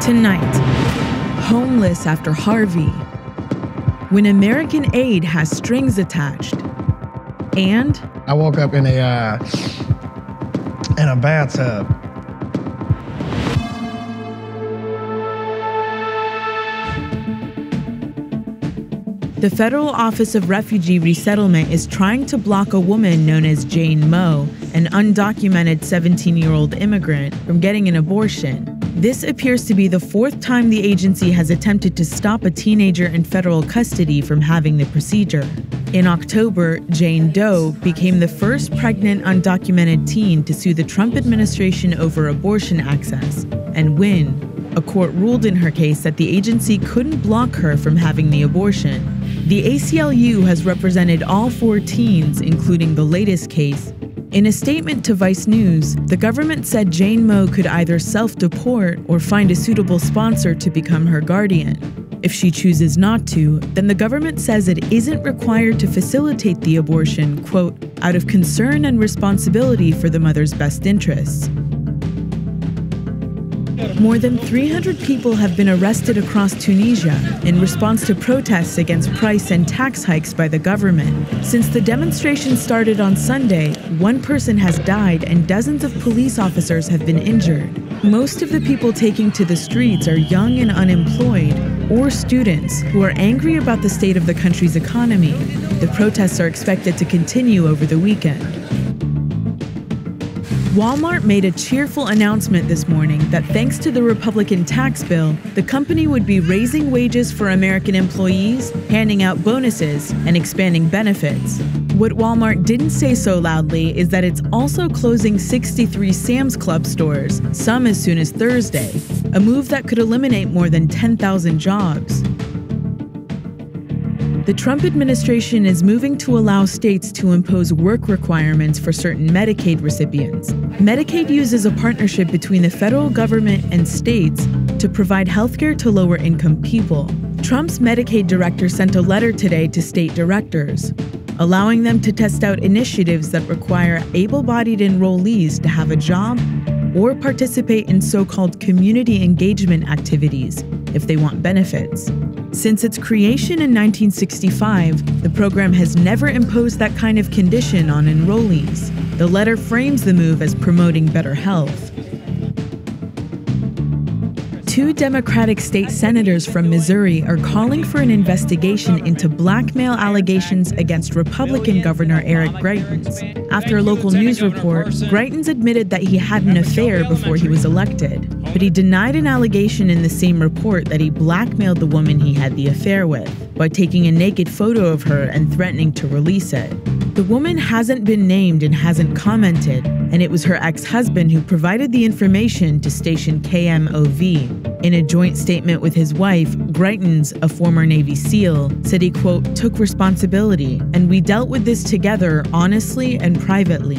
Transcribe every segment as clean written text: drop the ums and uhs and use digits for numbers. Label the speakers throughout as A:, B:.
A: Tonight, homeless after Harvey, when American aid has strings attached, and
B: I woke up in a bathtub.
A: the Federal Office of Refugee Resettlement is trying to block a woman known as Jane Moe, an undocumented 17-year-old immigrant, from getting an abortion. This appears to be the fourth time the agency has attempted to stop a teenager in federal custody from having the procedure. In October, Jane Doe became the first pregnant undocumented teen to sue the Trump administration over abortion access and win. A court ruled in her case that the agency couldn't block her from having the abortion. The ACLU has represented all four teens, including the latest case. In a statement to Vice News, the government said Jane Moe could either self-deport or find a suitable sponsor to become her guardian. If she chooses not to, then the government says it isn't required to facilitate the abortion, quote, out of concern and responsibility for the mother's best interests. More than 300 people have been arrested across Tunisia in response to protests against price and tax hikes by the government. Since the demonstration started on Sunday, one person has died and dozens of police officers have been injured. Most of the people taking to the streets are young and unemployed, or students who are angry about the state of the country's economy. The protests are expected to continue over the weekend. Walmart made a cheerful announcement this morning that thanks to the Republican tax bill, the company would be raising wages for American employees, handing out bonuses, and expanding benefits. What Walmart didn't say so loudly is that it's also closing 63 Sam's Club stores, some as soon as Thursday, a move that could eliminate more than 10,000 jobs. The Trump administration is moving to allow states to impose work requirements for certain Medicaid recipients. Medicaid uses a partnership between the federal government and states to provide health care to lower-income people. Trump's Medicaid director sent a letter today to state directors, allowing them to test out initiatives that require able-bodied enrollees to have a job or participate in so-called community engagement activities if they want benefits. Since its creation in 1965, the program has never imposed that kind of condition on enrollees. The letter frames the move as promoting better health. Two Democratic state senators from Missouri are calling for an investigation into blackmail allegations against Republican Governor Eric Greitens. After a local news report, Greitens admitted that he had an affair before he was elected, but he denied an allegation in the same report that he blackmailed the woman he had the affair with by taking a naked photo of her and threatening to release it. The woman hasn't been named and hasn't commented, and it was her ex-husband who provided the information to station KMOV. In a joint statement with his wife, Greitens, a former Navy SEAL, said he, quote, took responsibility, and we dealt with this together honestly and privately.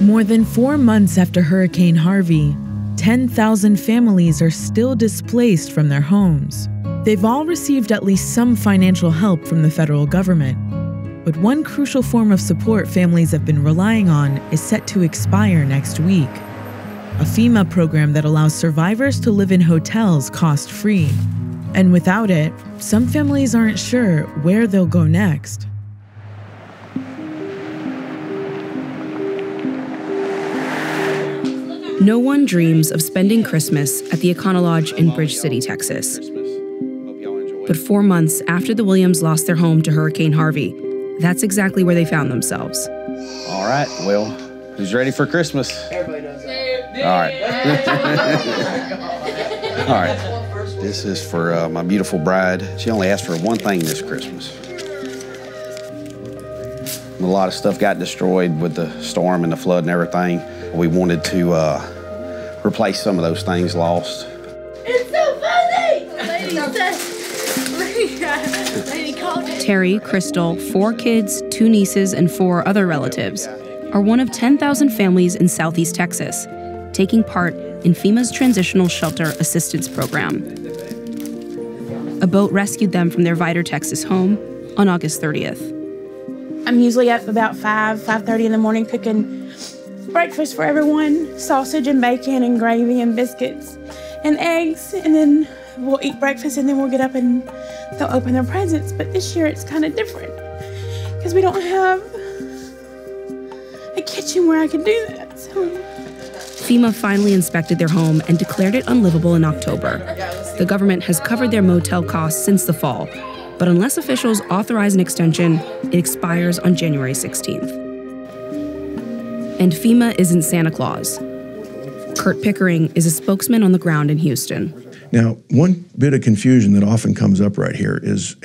A: More than 4 months after Hurricane Harvey, 10,000 families are still displaced from their homes. They've all received at least some financial help from the federal government. But one crucial form of support families have been relying on is set to expire next week. A FEMA program that allows survivors to live in hotels cost-free. And without it, some families aren't sure where they'll go next.
C: No one dreams of spending Christmas at the Econo Lodge in Bridge City, Texas. But 4 months after the Williams lost their home to Hurricane Harvey, that's exactly where they found themselves.
D: All right, well, who's ready for Christmas?
E: Everybody knows that.
D: All right. All right. This is for my beautiful bride. She only asked for one thing this Christmas. A lot of stuff got destroyed with the storm and the flood and everything. We wanted to replace some of those things lost.
B: It's so funny! Lady called it.
C: Terry, Crystal, 4 kids, 2 nieces, and 4 other relatives are one of 10,000 families in Southeast Texas taking part in FEMA's Transitional Shelter Assistance Program. A boat rescued them from their Vidor, Texas home on August 30th.
E: I'm usually up about 5:30 in the morning cooking breakfast for everyone, sausage and bacon and gravy and biscuits and eggs, and then we'll eat breakfast and then we'll get up and they'll open their presents. But this year it's kind of different because we don't have a kitchen where I can do that. So.
C: FEMA finally inspected their home and declared it unlivable in October. The government has covered their motel costs since the fall, but unless officials authorize an extension, it expires on January 16th. And FEMA isn't Santa Claus. Kurt Pickering is a spokesman on the ground in Houston.
F: Now, one bit of confusion that often comes up right here is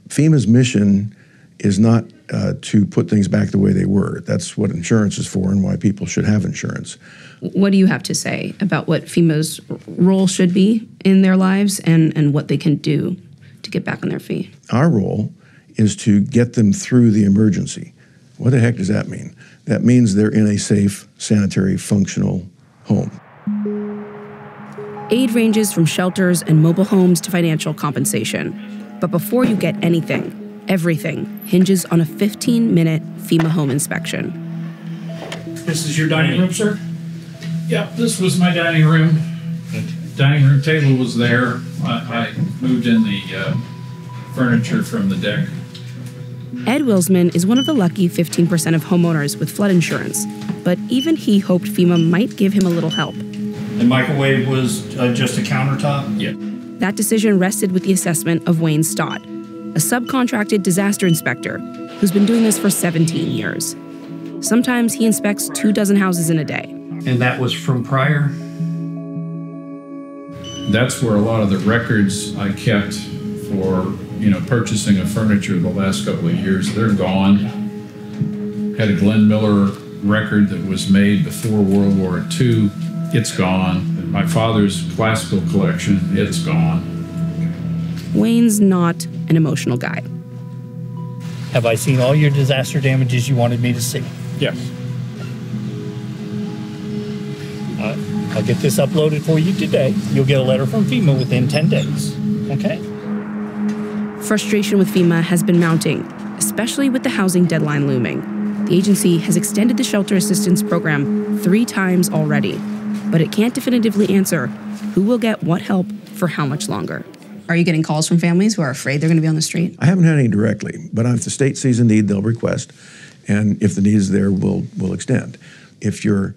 F: FEMA's mission is not to put things back the way they were. That's what insurance is for and why people should have insurance.
C: What do you have to say about what FEMA's role should be in their lives and what they can do to get back on their feet?
F: Our role is to get them through the emergency. What the heck does that mean? That means they're in a safe, sanitary, functional home.
C: Aid ranges from shelters and mobile homes to financial compensation. But before you get anything, everything hinges on a 15-minute FEMA home inspection.
G: This is your dining room, sir? Yep, this was my dining room. The dining room table was there. I moved in the furniture from the deck.
C: Ed Wilsman is one of the lucky 15% of homeowners with flood insurance, but even he hoped FEMA might give him a little help.
H: The microwave was just a countertop?
G: Yeah.
C: That decision rested with the assessment of Wayne Stott, a subcontracted disaster inspector who's been doing this for 17 years. Sometimes he inspects 24 houses in a day.
H: And that was from prior?
G: That's where a lot of the records I kept for, purchasing of furniture the last couple of years, they're gone. Had a Glenn Miller record that was made before World War II. It's gone. My father's classical collection, it's gone.
C: Wayne's not an emotional guy.
H: Have I seen all your disaster damages you wanted me to see?
G: Yes.
H: I'll get this uploaded for you today. You'll get a letter from FEMA within 10 days. Okay?
C: Frustration with FEMA has been mounting, especially with the housing deadline looming. The agency has extended the shelter assistance program 3 times already, but it can't definitively answer who will get what help for how much longer. Are you getting calls from families who are afraid they're going to be on the street?
F: I haven't had any directly, but if the state sees a need, they'll request, and if the need is there, we'll extend. If you're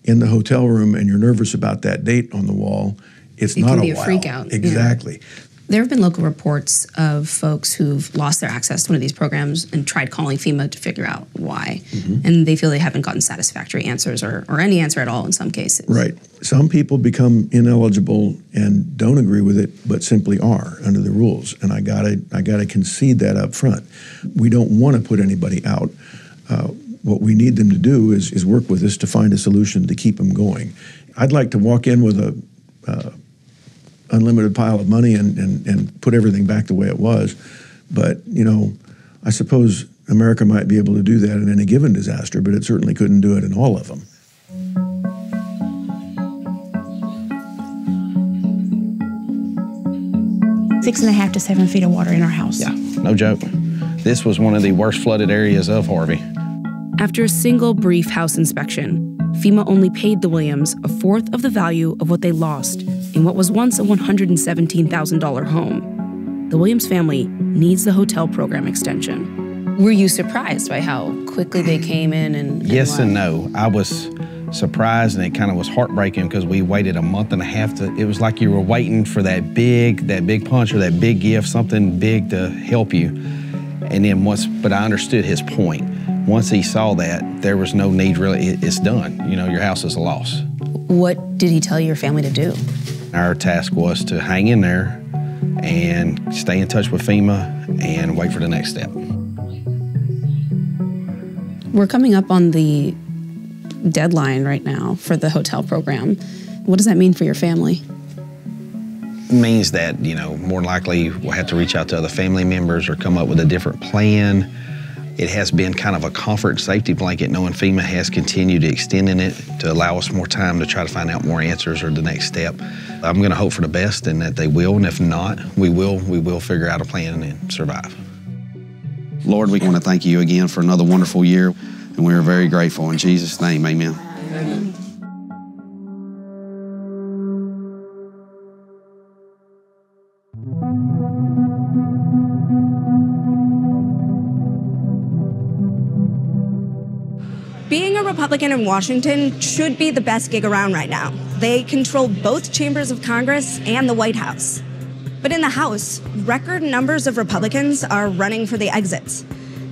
F: in the hotel room and you're nervous about that date on the wall, it not
C: can be
F: a
C: freak out.
F: Exactly.
C: Yeah. There have been local reports of folks who've lost their access to one of these programs and tried calling FEMA to figure out why. Mm-hmm. And they feel they haven't gotten satisfactory answers or any answer at all in some cases.
F: Right. Some people become ineligible and don't agree with it, but simply are under the rules. And I gotta concede that up front. We don't want to put anybody out. What we need them to do is work with us to find a solution to keep them going. I'd like to walk in with a unlimited pile of money and put everything back the way it was. But, I suppose America might be able to do that in any given disaster, but it certainly couldn't do it in all of them.
E: Six and a half to 7 feet of water in our house.
D: Yeah, no joke. This was one of the worst flooded areas of Harvey.
C: After a single brief house inspection, FEMA only paid the Williams a fourth of the value of what they lost in what was once a $117,000 home. The Williams family needs the hotel program extension. Were you surprised by how quickly they came in and
D: Yes and no. I was surprised, and it kind of was heartbreaking because we waited a month and a half it was like you were waiting for that big punch or that big gift, something big to help you. And then but I understood his point. Once he saw that, there was no need really, it's done. Your house is a loss.
C: What did he tell your family to do?
D: Our task was to hang in there and stay in touch with FEMA and wait for the next step.
C: We're coming up on the deadline right now for the hotel program. What does that mean for your family?
D: It means that, more than likely we'll have to reach out to other family members or come up with a different plan. It has been kind of a comfort and safety blanket knowing FEMA has continued extending it to allow us more time to try to find out more answers or the next step. I'm going to hope for the best and that they will, and if not, we will figure out a plan and survive. Lord, we want to thank you again for another wonderful year, and we are very grateful. In Jesus' name, amen. Amen.
I: Being a Republican in Washington should be the best gig around right now. They control both chambers of Congress and the White House. But in the House, record numbers of Republicans are running for the exits.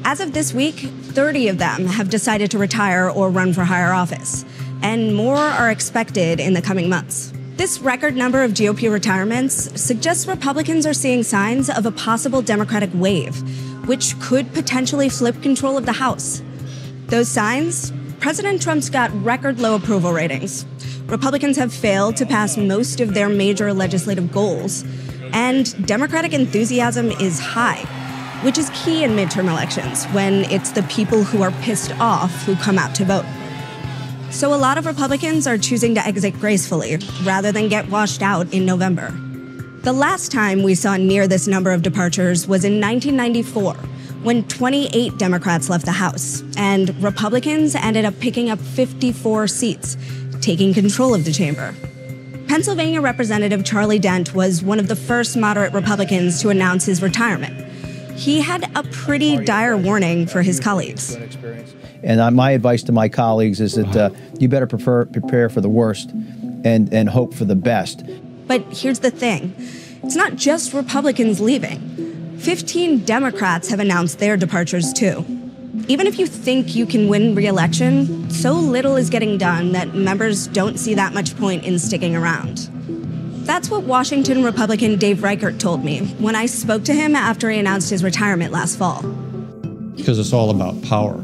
I: As of this week, 30 of them have decided to retire or run for higher office, and more are expected in the coming months. This record number of GOP retirements suggests Republicans are seeing signs of a possible Democratic wave, which could potentially flip control of the House. Those signs? President Trump's got record low approval ratings. Republicans have failed to pass most of their major legislative goals, and Democratic enthusiasm is high, which is key in midterm elections when it's the people who are pissed off who come out to vote. So a lot of Republicans are choosing to exit gracefully rather than get washed out in November. The last time we saw near this number of departures was in 1994, when 28 Democrats left the House, and Republicans ended up picking up 54 seats, taking control of the chamber. Pennsylvania Representative Charlie Dent was one of the first moderate Republicans to announce his retirement. He had a pretty dire warning for his colleagues.
J: And my advice to my colleagues is that you better prepare for the worst and hope for the best.
I: But here's the thing. It's not just Republicans leaving. 15 Democrats have announced their departures too. Even if you think you can win re-election, so little is getting done that members don't see that much point in sticking around. That's what Washington Republican Dave Reichert told me when I spoke to him after he announced his retirement last fall.
K: Because it's all about power.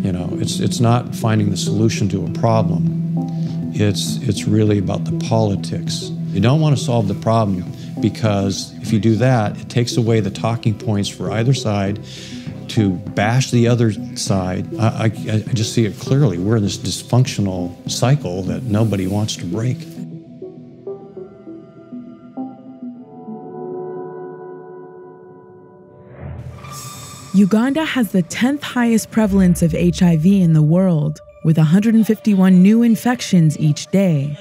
K: It's not finding the solution to a problem. It's really about the politics. You don't want to solve the problem, because if you do that, it takes away the talking points for either side to bash the other side. I just see it clearly. We're in this dysfunctional cycle that nobody wants to break.
A: Uganda has the 10th highest prevalence of HIV in the world, with 151 new infections each day.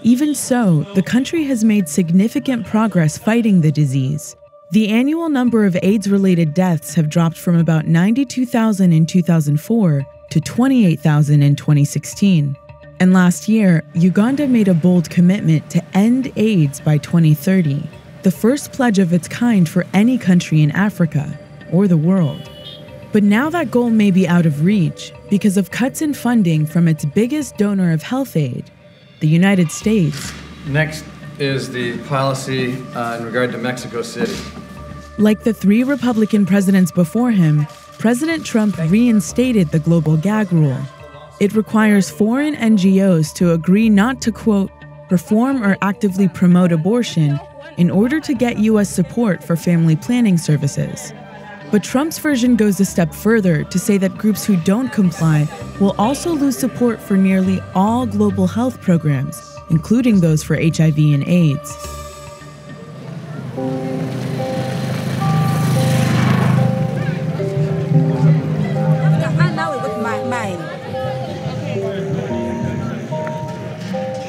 A: Even so, the country has made significant progress fighting the disease. The annual number of AIDS-related deaths have dropped from about 92,000 in 2004 to 28,000 in 2016. And last year, Uganda made a bold commitment to end AIDS by 2030, the first pledge of its kind for any country in Africa or the world. But now that goal may be out of reach because of cuts in funding from its biggest donor of health aid, the United States.
L: Next is the policy in regard to Mexico City.
A: Like the 3 Republican presidents before him, President Trump reinstated the global gag rule. It requires foreign NGOs to agree not to, quote, perform or actively promote abortion in order to get U.S. support for family planning services. But Trump's version goes a step further to say that groups who don't comply will also lose support for nearly all global health programs, including those for HIV and AIDS.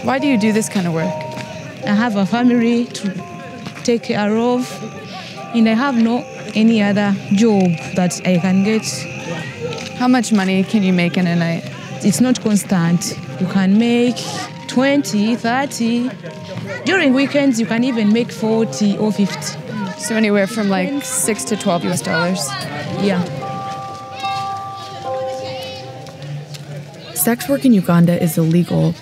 M: Why do you do this kind of work? I have a family to take care of, and I have no any other job that I can get.
N: How much money can you make in a night?
M: It's not constant. You can make 20, 30. During weekends, you can even make 40 or 50.
N: So anywhere from like $6 to $12 US.
M: Yeah.
O: Sex work in Uganda is illegal,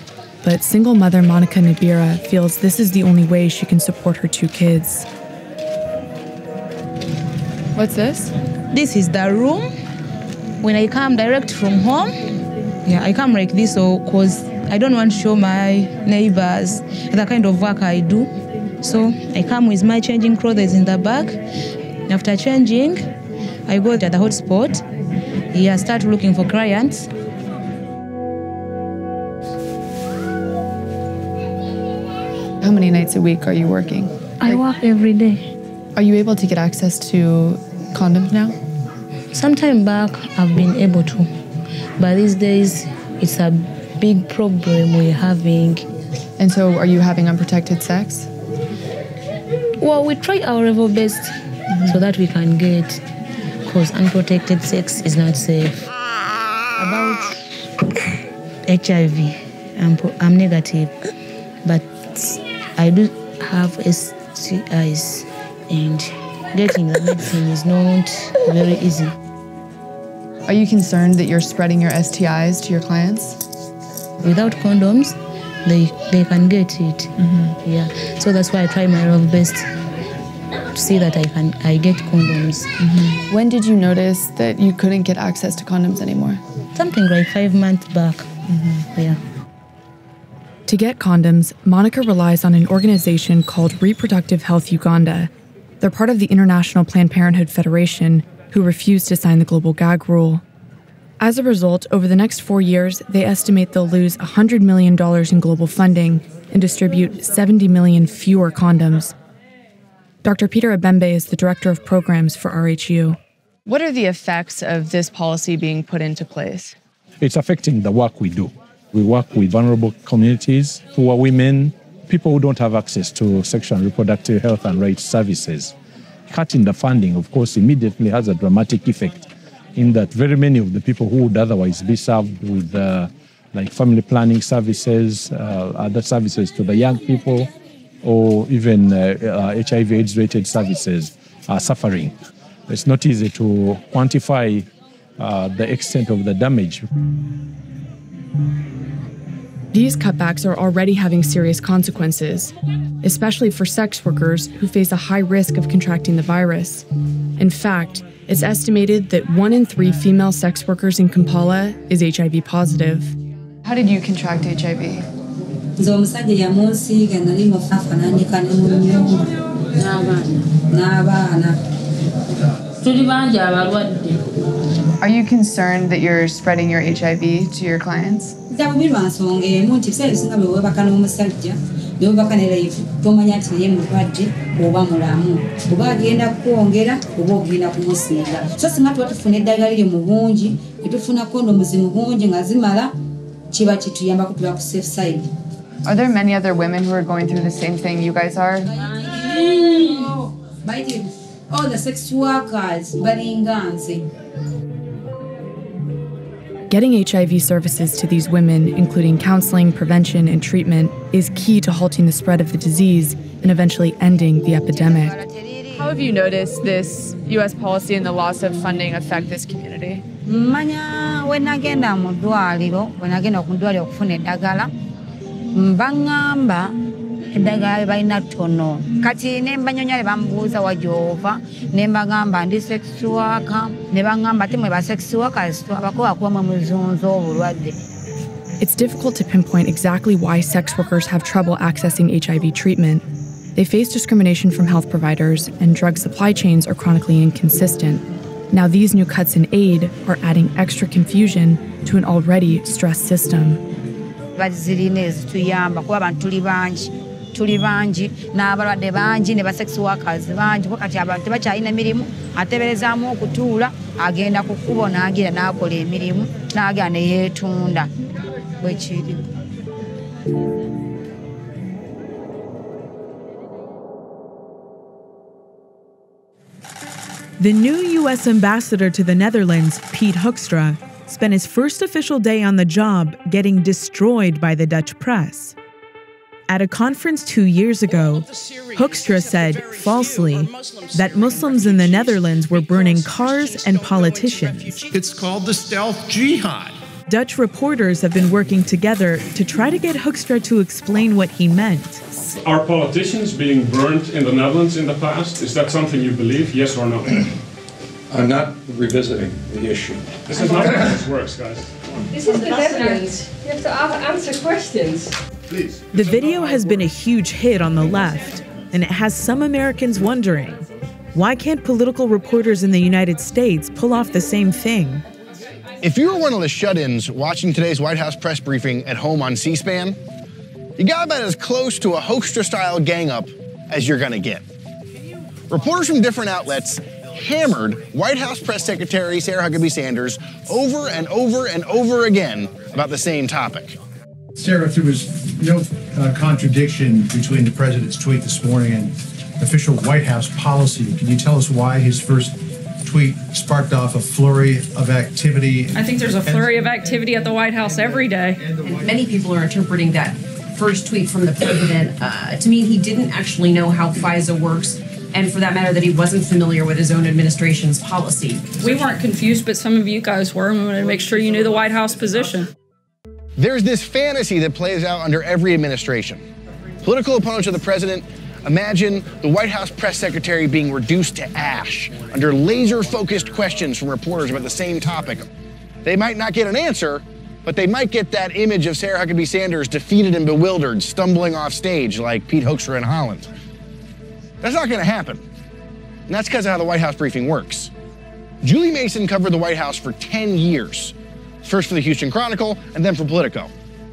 O: but single mother Monica Nibira feels this is the only way she can support her 2 kids.
N: What's this?
M: This is the room When I come direct from home, I come like this, because I don't want to show my neighbors the kind of work I do. So I come with my changing clothes in the bag. After changing, I go to the hotspot. I start looking for clients.
N: How many nights a week are you working?
M: I work every day.
N: Are you able to get access to condoms now?
M: Sometime back, I've been able to. But these days, it's a big problem we're having.
N: And so are you having unprotected sex?
M: Well, we try our level best so that we can get, because unprotected sex is not safe. About HIV, I'm negative, but I do have STIs, and getting the medicine is not very easy.
N: Are you concerned that you're spreading your STIs to your clients?
M: Without condoms, they can get it. Yeah, so that's why I try my level best to see that I get condoms.
N: When did you notice that you couldn't get access to condoms anymore?
M: Something like 5 months back. Yeah.
O: To get condoms, Monica relies on an organization called Reproductive Health Uganda. They're part of the International Planned Parenthood Federation, who refused to sign the global gag rule. As a result, over the next 4 years, they estimate they'll lose $100 million in global funding and distribute 70 million fewer condoms. Dr. Peter Abembe is the director of programs for RHU.
N: What are the effects of this policy being put into place?
P: It's affecting the work we do. We work with vulnerable communities, poor women, people who don't have access to sexual and reproductive health and rights services. Cutting the funding, of course, immediately has a dramatic effect in that very many of the people who would otherwise be served with like family planning services, other services to the young people, or even HIV/AIDS-related services are suffering. It's not easy to quantify the extent of the damage.
O: These cutbacks are already having serious consequences, especially for sex workers who face a high risk of contracting the virus. In fact, it's estimated that 1 in 3 female sex workers in Kampala is HIV positive.
N: How did you contract HIV? Are you concerned that you're spreading your HIV to your clients? Are there many other women who are going through the same thing you guys are?
Q: All the sex workers,
O: Getting HIV services to these women, including counseling, prevention, and treatment, is key to halting the spread of the disease and eventually ending the epidemic.
N: How have you noticed this U.S. policy and the loss of funding affect this community?
Q: eddagala balina ttono kati ne mbanyonnya ne bambuuza wajova ne mbagamba ndi sex worker ne bangamba temwe ba sex workers abakola kuba mu muzunzo obulwadde.
O: It's difficult to pinpoint exactly why sex workers have trouble accessing HIV treatment. They face discrimination from health providers, and drug supply chains are chronically inconsistent. Now these new cuts in aid are adding extra confusion to an already stressed system.
Q: Bazirina ezituyamba kuba abantu tuli bangi n'abalwadde bangi ne ba sex workers bangi kati abantu tebakyalina mirimu ateberezaamu okutuula agenda ku kkubo n'agira n'akola emirimu n'agenda ne yeetunda bwekiri.
A: The new U.S. ambassador to the Netherlands, Piet Hoekstra, spent his first official day on the job getting destroyed by the Dutch press. At a conference 2 years ago, Hoekstra said, falsely, that Muslims in the Netherlands were burning cars and politicians.
R: It's called the stealth jihad.
A: Dutch reporters have been working together to try to get Hoekstra to explain what he meant.
S: Are politicians being burned in the Netherlands in the past? Is that something you believe, yes or no?
K: I'm not revisiting the issue.
S: This is not how this works, guys.
T: This is the evidence. You have to answer questions.
S: Please.
A: The video has been a huge hit on the left, and it has some Americans wondering, why can't political reporters in the United States pull off the same thing?
U: If you were one of the shut-ins watching today's White House press briefing at home on C-SPAN, you got about as close to a Hoekstra-style gang-up as you're gonna get. Reporters from different outlets hammered White House Press Secretary Sarah Huckabee Sanders over and over and over again about the same topic.
V: Sarah, if there was no contradiction between the president's tweet this morning and official White House policy, can you tell us why his first tweet sparked off a flurry of activity?
W: I think there's a flurry of activity at the White House every day.
X: And many people are interpreting that first tweet from the president to mean he didn't actually know how FISA works, and for that matter, that he wasn't familiar with his own administration's policy.
W: We weren't confused, but some of you guys were, and we wanted to make sure you knew the White House position.
U: There's this fantasy that plays out under every administration. Political opponents of the president imagine the White House press secretary being reduced to ash under laser-focused questions from reporters about the same topic. They might not get an answer, but they might get that image of Sarah Huckabee Sanders defeated and bewildered, stumbling off stage like Pete Hoekstra in Holland. That's not gonna happen. And that's because of how the White House briefing works. Julie Mason covered the White House for 10 years. First for the Houston Chronicle, and then for Politico.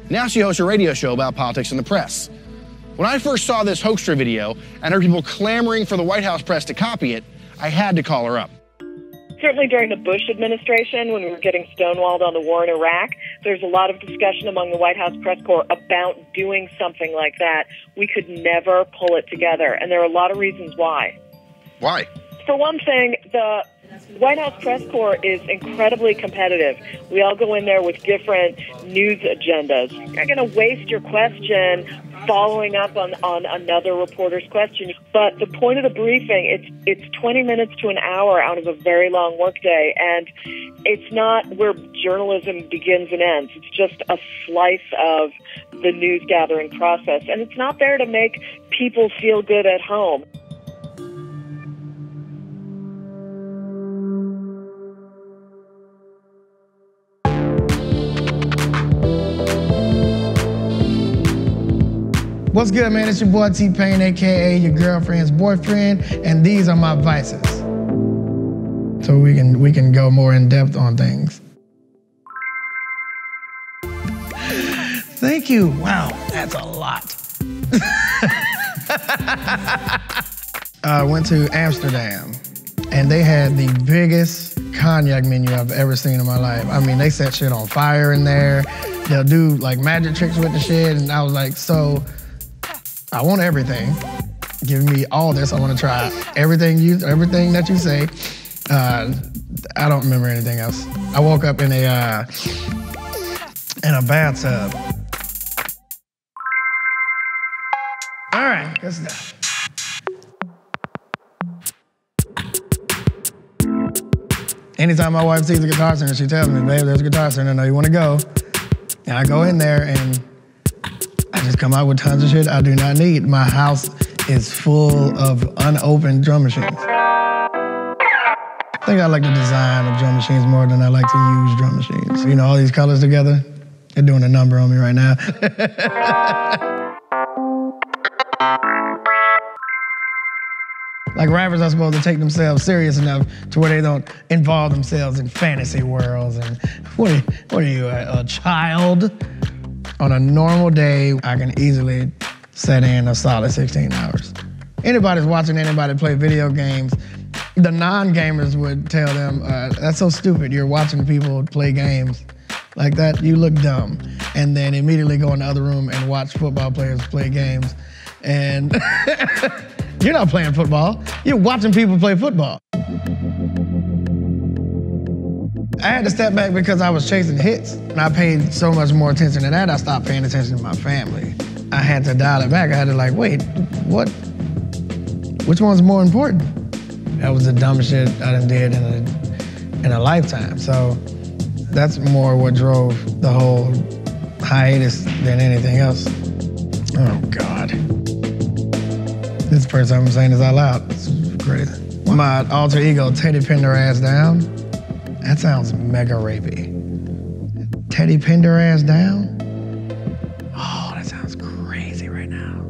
U: Now she hosts a radio show about politics and the press. When I first saw this Hoekstra video and heard people clamoring for the White House press to copy it, I had to call her up.
Y: Certainly during the Bush administration, when we were getting stonewalled on the war in Iraq, there's a lot of discussion among the White House press corps about doing something like that. We could never pull it together, and there are a lot of reasons why.
U: Why?
Y: For one thing, the White House press corps is incredibly competitive. We all go in there with different news agendas. You're going to waste your question following up on another reporter's question. But the point of the briefing, it's 20 minutes to an hour out of a very long workday, and it's not where journalism begins and ends. It's just a slice of the news gathering process, and it's not there to make people feel good at home.
Z: What's good, man? It's your boy T-Pain, aka your girlfriend's boyfriend, and these are my vices. So we can go more in depth on things. Thank you. Wow, that's a lot. I went to Amsterdam, and they had the biggest cognac menu I've ever seen in my life. I mean, they set shit on fire in there. They'll do like magic tricks with the shit, and I was like, so I want everything. Give me all this. I want to try everything that you say. I don't remember anything else. I woke up in a bathtub. All right, good stuff. Anytime my wife sees a Guitar Center, she tells me, babe, there's a Guitar Center, I know you want to go. And I go in there and I just come out with tons of shit I do not need. My house is full of unopened drum machines. I think I like the design of drum machines more than I like to use drum machines. You know, all these colors together, they're doing a number on me right now. Like rappers are supposed to take themselves serious enough to where they don't involve themselves in fantasy worlds. And what are you, a child? On a normal day, I can easily set in a solid 16 hours. Anybody's watching anybody play video games, the non-gamers would tell them, that's so stupid, you're watching people play games like that, you look dumb. And then immediately go in the other room and watch football players play games. And you're not playing football, you're watching people play football. I had to step back because I was chasing hits, and I paid so much more attention to that, I stopped paying attention to my family. I had to dial it back. I had to like, wait, what? Which one's more important? That was the dumbest shit I done did in a lifetime. So that's more what drove the whole hiatus than anything else. Oh God. This is the first time I'm saying this out loud. It's crazy. My alter ego, Teddy pinned her ass down. That sounds mega rapey. Teddy pinned her ass down? Oh, that sounds crazy right now.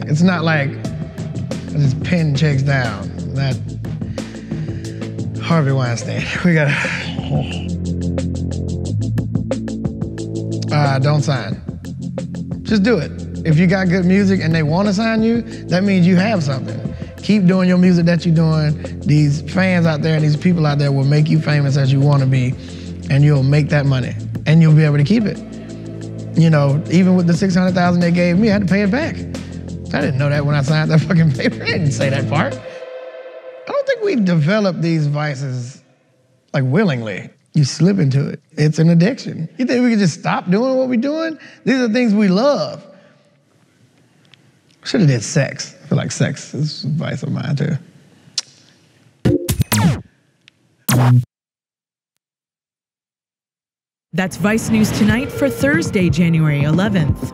Z: It's not like I just pin chicks down. Not Harvey Weinstein. We gotta. Don't sign. Just do it. If you got good music and they want to sign you, that means you have something. Keep doing your music that you're doing. These fans out there and these people out there will make you famous as you want to be, and you'll make that money, and you'll be able to keep it. You know, even with the $600,000 they gave me, I had to pay it back. I didn't know that when I signed that fucking paper. I didn't say that part. I don't think we develop these vices like willingly. You slip into it. It's an addiction. You think we can just stop doing what we're doing? These are things we love. Should have did sex. I feel like sex is a vice of mine too.
A: That's Vice News Tonight for Thursday, January 11th.